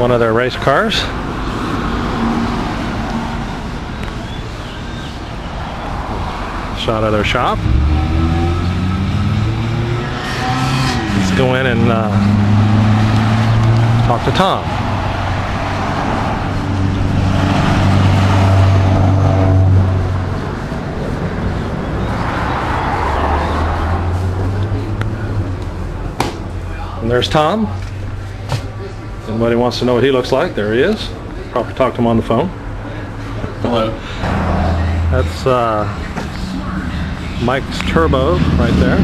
one of their race cars. Shot of their shop. Let's go in and talk to Tom. And there's Tom. Anybody wants to know what he looks like, there he is. Probably talk to him on the phone. Hello. That's Mike's Turbo right there.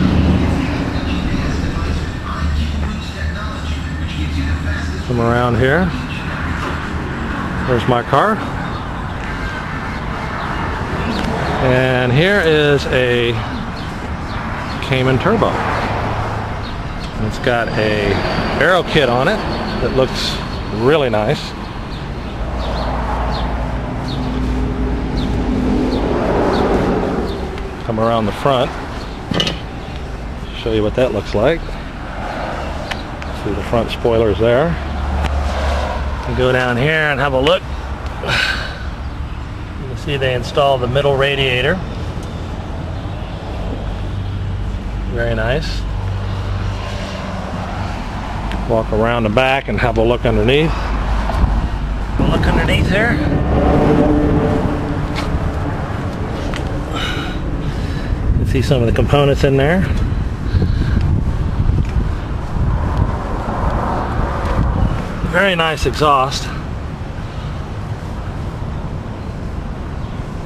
Come around here. There's my car. And here is a Cayman Turbo. And it's got a aero kit on it that looks really nice. Come around the front, show you what that looks like. See the front spoilers there. And go down here and have a look. You can see they installed the middle radiator. Very nice. Walk around the back and have a look underneath. Look underneath here. You can see some of the components in there. Very nice exhaust.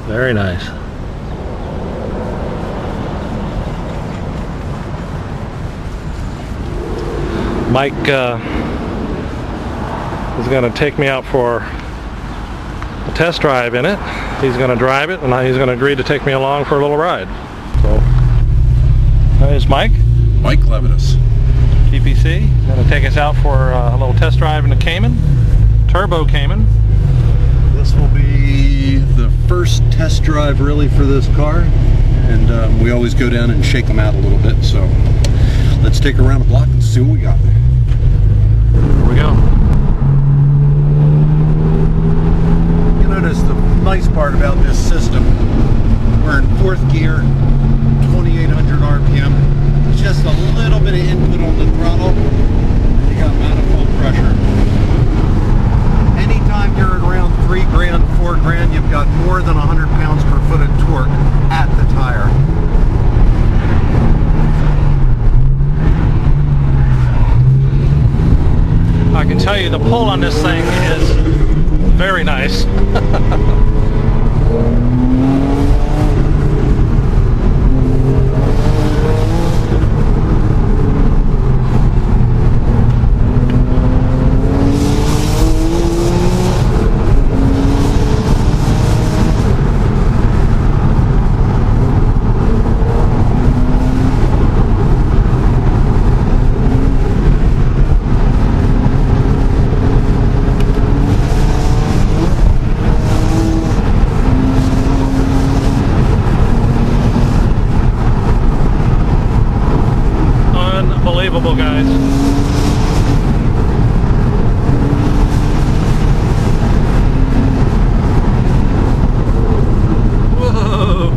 Very nice. Mike is going to take me out for a test drive in it. He's going to drive it, and he's going to agree to take me along for a little ride. So, there's Mike. Mike Levitas. TPC. He's going to take us out for a little test drive in the Cayman. Turbo Cayman. This will be the first test drive really for this car, and we always go down and shake them out a little bit, so let's take her around the block and see what we got. Here we go. You notice the nice part about this system, we're in 4th gear, 2800 RPM, just a little bit of input on the throttle, and you got manifold pressure. Anytime you're at around 3 grand, 4 grand, you've got more than 100 pounds per foot of torque at the tire. I can tell you the pull on this thing is very nice. Unbelievable, guys. Whoa.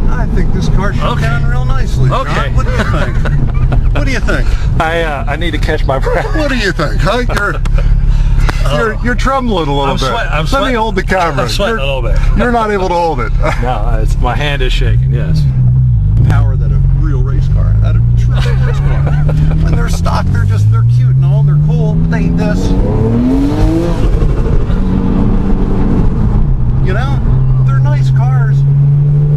I think this car should down real nicely. Okay. John. What do you think? What do you think? I need to catch my breath. What do you think? Huh? You're trembling a little bit. Let me hold the camera. I'm sweating a little bit. You're not able to hold it. No, my hand is shaking, yes. Power that a real race car, that a true race car. And they're stock, they're cute and all, they're cool, but they ain't this. You know, they're nice cars,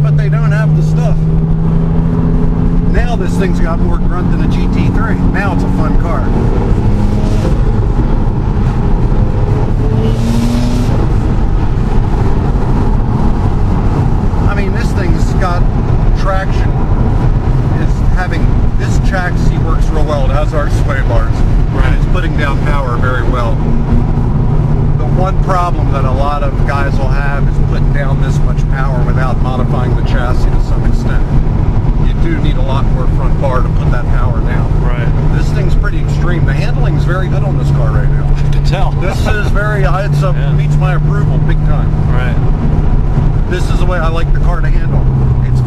but they don't have the stuff. Now this thing's got more grunt than a GT3. Now it's a fun car. I mean, this thing's got traction. This chassis works real well. It has our sway bars. Right. And it's putting down power very well. The one problem that a lot of guys will have is putting down this much power without modifying the chassis to some extent. You do need a lot more front bar to put that power down. Right. This thing's pretty extreme. The handling is very good on this car right now. I can tell. This is very, meets my approval big time. Right. This is the way I like the car to handle. It's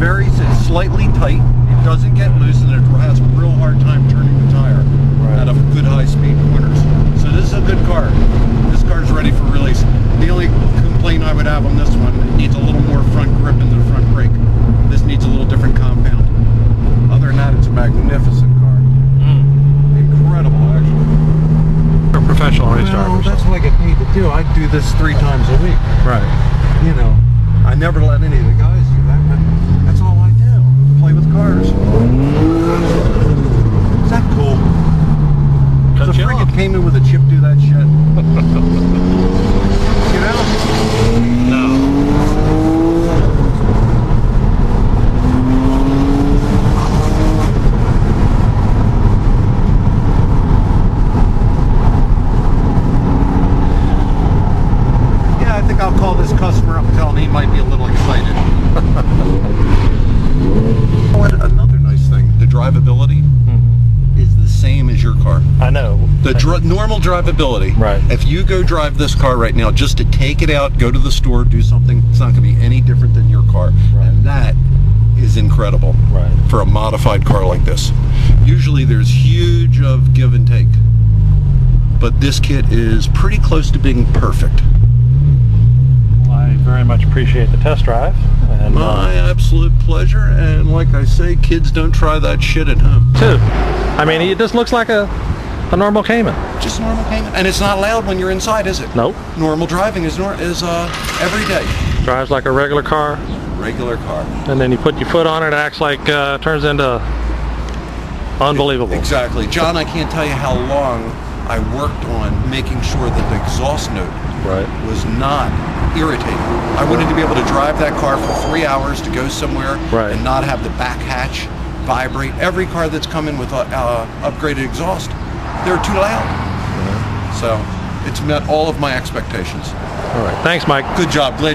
slightly tight. It doesn't get loose, and it has a real hard time turning the tire at a good high-speed corners. So this is a good car. This car is ready for release. The only complaint I would have on this one, it needs a little more front grip into the front brake. This needs a little different compound. Other than that, it's a magnificent car. Incredible, actually. You're a professional race driver. Well, that's what I get paid to do. I do this 3 times a week. Right. You know, I never let any of the guys do that, but that's all I do. Play with cars. Is that cool? Does a friggin' Cayman with a chip do that shit? You know? No. Yeah, I think I'll call this customer up and tell him he might be a little excited. Another nice thing, the drivability is the same as your car. I know. The normal drivability. Right. If you go drive this car right now, just to take it out, go to the store, do something, it's not going to be any different than your car. Right. And that is incredible. Right. For a modified car like this. Usually there's huge of give and take. But this kit is pretty close to being perfect. I very much appreciate the test drive. And, My absolute pleasure. And like I say, kids, don't try that shit at home. too. I mean, it just looks like a normal Cayman. Just normal Cayman. And it's not loud when you're inside, is it? Nope. Normal driving is every day. Drives like a regular car. Regular car. And then you put your foot on it, it acts like, turns into unbelievable. Exactly. John, I can't tell you how long I worked on making sure that the exhaust note was not irritating. I wanted to be able to drive that car for 3 hours to go somewhere and not have the back hatch vibrate. Every car that's come in with upgraded exhaust, they're too loud. So it's met all of my expectations. All right. Thanks, Mike. Good job. Glad